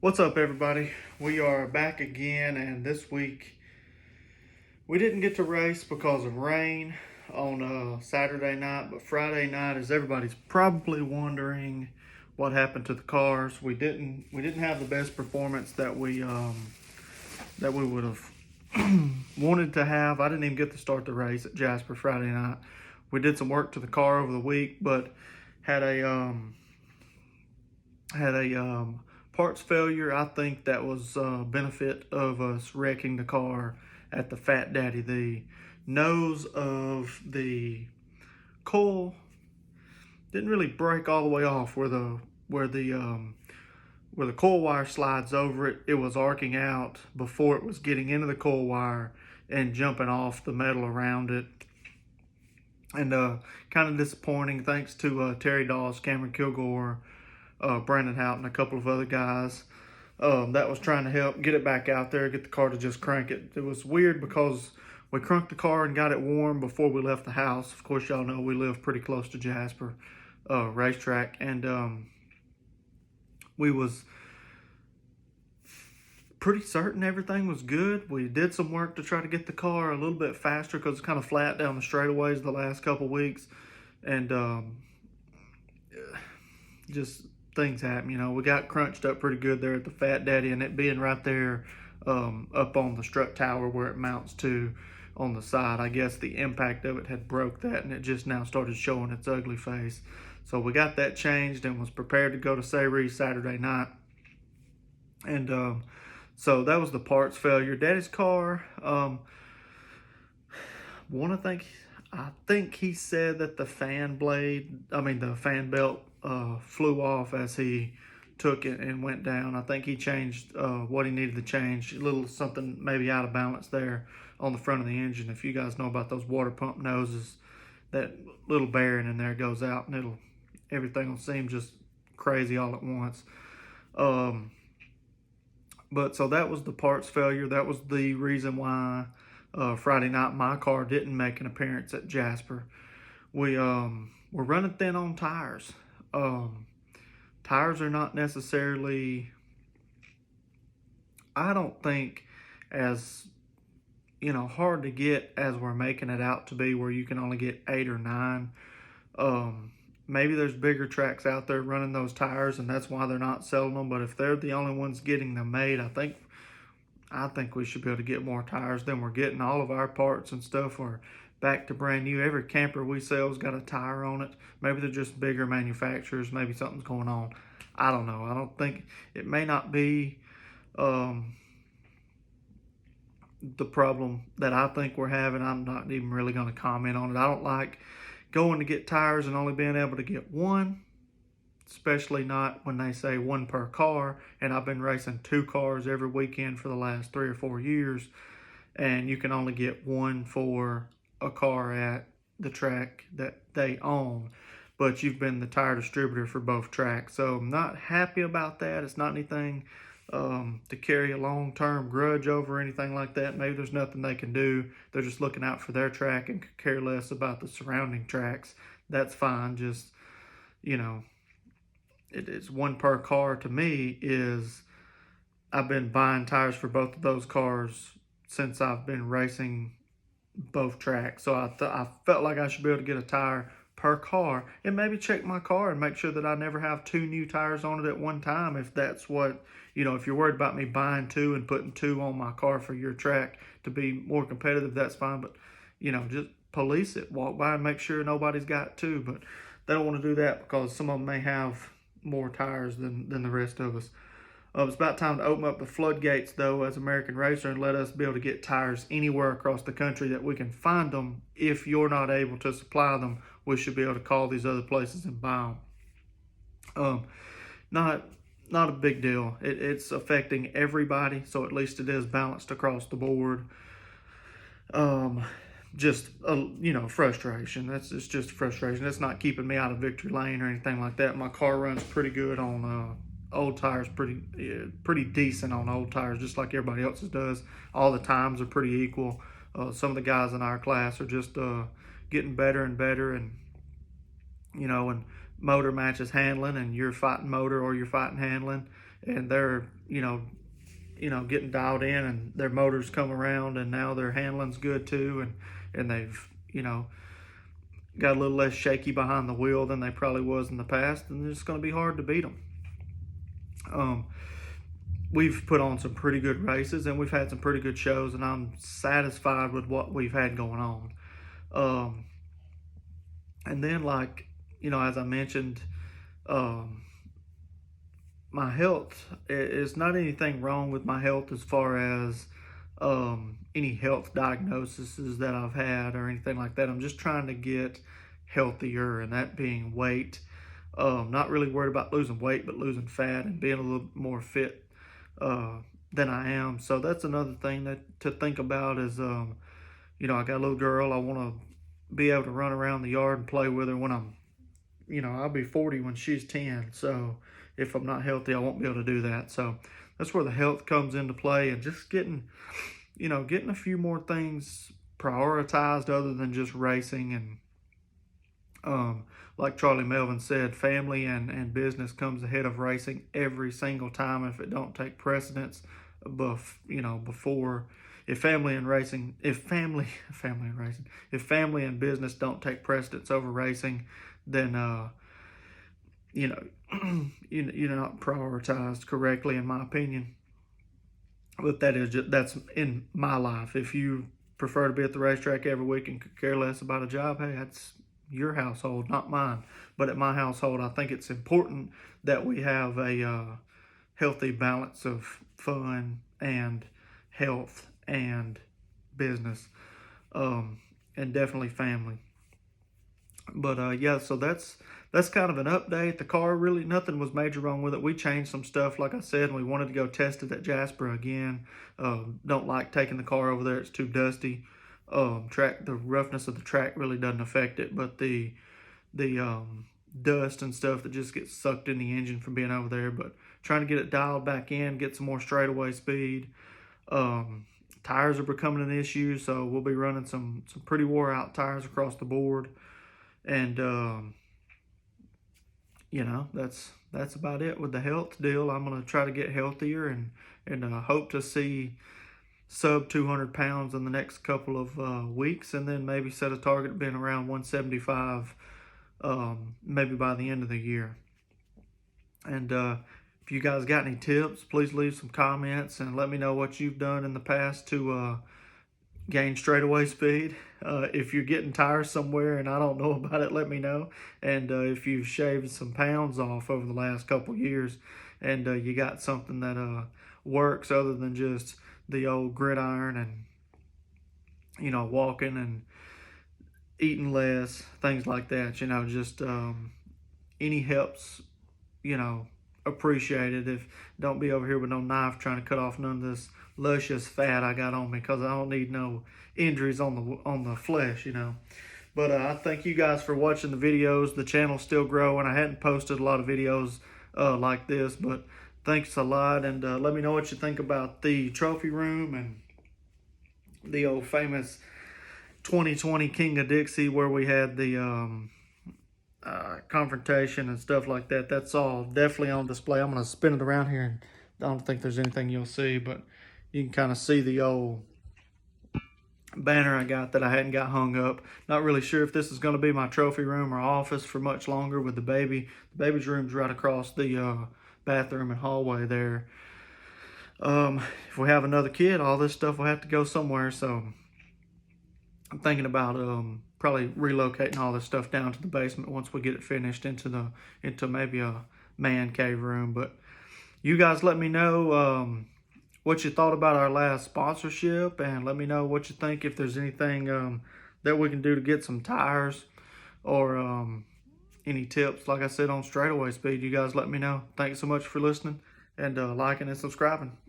What's up, everybody? We are back again, and this week we didn't get to race because of rain on Saturday night, but Friday night, as everybody's probably wondering what happened to the cars, we didn't have the best performance that we would have wanted to have. I didn't even get to start the race at Jasper Friday night. We did some work to the car over the week, but had a parts failure. I think that was a benefit of us wrecking the car at the Fat Daddy. The nose of the coil didn't really break all the way off where the coil wire slides over it. It was arcing out before it was getting into the coil wire and jumping off the metal around it. And kind of disappointing. Thanks to Terry Dawes, Cameron Kilgore, Brandon Houghton, a couple of other guys that was trying to help get it back out there, get the car to just crank it. It was weird because we cranked the car and got it warm before we left the house. Of course, y'all know we live pretty close to Jasper racetrack, and we was pretty certain everything was good. We did some work to try to get the car a little bit faster because it's kind of flat down the straightaways the last couple weeks, and just things happen. We got crunched up pretty good there at the Fat Daddy, and it being right there up on the strut tower where it mounts to on the side. I guess the impact of it had broke that, and it just now started showing its ugly face. So we got that changed and was prepared to go to Sayre Saturday night. And so that was the parts failure. Daddy's car, I think he said that the fan belt flew off as he took it and went down. I think he changed what he needed to change. A little something maybe out of balance there on the front of the engine. If you guys know about those water pump noses, that little bearing in there goes out and everything will seem just crazy all at once. But so that was the parts failure. That was the reason why Friday night my car didn't make an appearance at Jasper. We're running thin on tires. Tires are not necessarily, I don't think, as hard to get as we're making it out to be, where you can only get 8 or 9. Maybe there's bigger tracks out there running those tires, and that's why they're not selling them. But if they're the only ones getting them made, I think we should be able to get more tires than we're getting. All of our parts and stuff are back to brand new. Every camper we sell's got a tire on it. Maybe they're just bigger manufacturers. Maybe something's going on. I don't know. I don't think it may not be the problem that I think we're having. I'm not even really going to comment on it. I don't like going to get tires and only being able to get one, especially not when they say one per car. And I've been racing 2 cars every weekend for the last 3 or 4 years, and you can only get one for a car at the track that they own, but you've been the tire distributor for both tracks. So I'm not happy about that. It's not anything to carry a long-term grudge over or anything like that. Maybe there's nothing they can do. They're just looking out for their track and could care less about the surrounding tracks. That's fine. Just, it's one per car. To me, I've been buying tires for both of those cars since I've been racing both tracks. So I felt like I should be able to get a tire per car and maybe check my car and make sure that I never have 2 new tires on it at one time. If that's what, if you're worried about me buying 2 and putting 2 on my car for your track to be more competitive, that's fine. But, just police it, walk by and make sure nobody's got 2. But they don't want to do that because some of them may have more tires than the rest of us. It's about time to open up the floodgates, though, as American Racer, and let us be able to get tires anywhere across the country that we can find them. If you're not able to supply them, we should be able to call these other places and buy them. Not a big deal. It's affecting everybody, so at least it is balanced across the board. Just frustration. It's just frustration. It's not keeping me out of victory lane or anything like that. My car runs pretty good on old tires, pretty decent on old tires, just like everybody else's does. All the times are pretty equal. Some of the guys in our class are just getting better and better, and when motor matches handling and you're fighting motor or you're fighting handling, and they're getting dialed in, and their motors come around, and now their handling's good too, and they've got a little less shaky behind the wheel than they probably was in the past, and it's going to be hard to beat them. We've put on some pretty good races, and we've had some pretty good shows, and I'm satisfied with what we've had going on. And then, like, as I mentioned, my health is not anything wrong with my health as far as any health diagnoses that I've had or anything like that. I'm just trying to get healthier, and that being weight. Not really worried about losing weight, but losing fat and being a little more fit than I am. So that's another thing to think about is, I got a little girl. I want to be able to run around the yard and play with her when I'll be 40 when she's 10. So if I'm not healthy, I won't be able to do that. So that's where the health comes into play, and just getting a few more things prioritized other than just racing. And like Charlie Melvin said, family and business comes ahead of racing every single time if it don't take precedence. Before, if family and business don't take precedence over racing, then you're not prioritized correctly, in my opinion. But that's in my life. If you prefer to be at the racetrack every week and could care less about a job, hey, that's your household, not mine. But at my household, I think it's important that we have a healthy balance of fun and health and business, and definitely family. But yeah, so that's kind of an update. The car, really nothing was major wrong with it. We changed some stuff, like I said, and we wanted to go test it at Jasper again. Don't like taking the car over there; it's too dusty. The roughness of the track really doesn't affect it, but the dust and stuff that just gets sucked in the engine from being over there. But trying to get it dialed back in, get some more straightaway speed. Tires are becoming an issue, so we'll be running some pretty wore out tires across the board. And that's about it with the health deal. I'm going to try to get healthier and hope to see sub 200 pounds in the next couple of weeks, and then maybe set a target being around 175 maybe by the end of the year. And if you guys got any tips, please leave some comments and let me know what you've done in the past to gain straightaway speed. If you're getting tires somewhere and I don't know about it, let me know. And if you've shaved some pounds off over the last couple years, and you got something that works other than just the old gridiron and walking and eating less, things like that. Just any helps appreciated. If don't be over here with no knife trying to cut off none of this luscious fat I got on me, because I don't need no injuries on the flesh. But I thank you guys for watching the videos. The channel's still growing. I hadn't posted a lot of videos like this, but thanks a lot. And let me know what you think about the trophy room and the old famous 2020 King of Dixie, where we had the confrontation and stuff like that. That's all definitely on display. I'm going to spin it around here, and I don't think there's anything you'll see, but you can kind of see the old banner I got that I hadn't got hung up. Not really sure if this is going to be my trophy room or office for much longer with the baby. The baby's room's right across the bathroom and hallway there. If we have another kid, all this stuff will have to go somewhere, so I'm thinking about probably relocating all this stuff down to the basement once we get it finished into maybe a man cave room. But you guys let me know what you thought about our last sponsorship, and let me know what you think, if there's anything that we can do to get some tires, or any tips, like I said, on straightaway speed. You guys let me know. Thanks so much for listening and liking and subscribing.